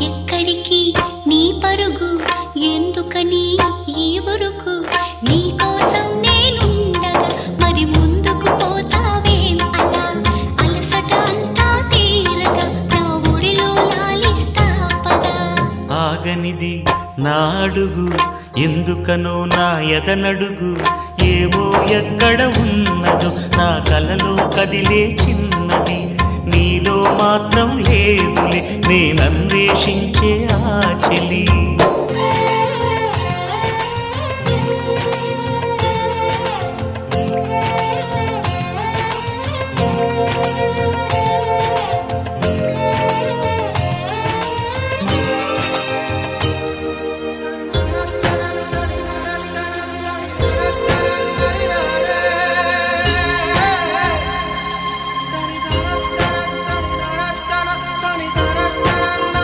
ఎక్కడికి నీ పరుగు, ఎందుకని ఈ ఉరుకు? నీ కోసం నేనుండగా మరి ముందుకు పోతావేం అలా? అలసట అంతా తీరగా నా ఒడిలో లాలిస్తా పదా. ఆగనిది నా అడుగు, ఎందుకనో నా ఎదనడుగు. ఏవో ఎక్కడ ఉన్నదో నా కలలో కదిలే చిన్నది. నీలో మాత్రం లేదులే నేనన్వేషించే ఆ చెలి.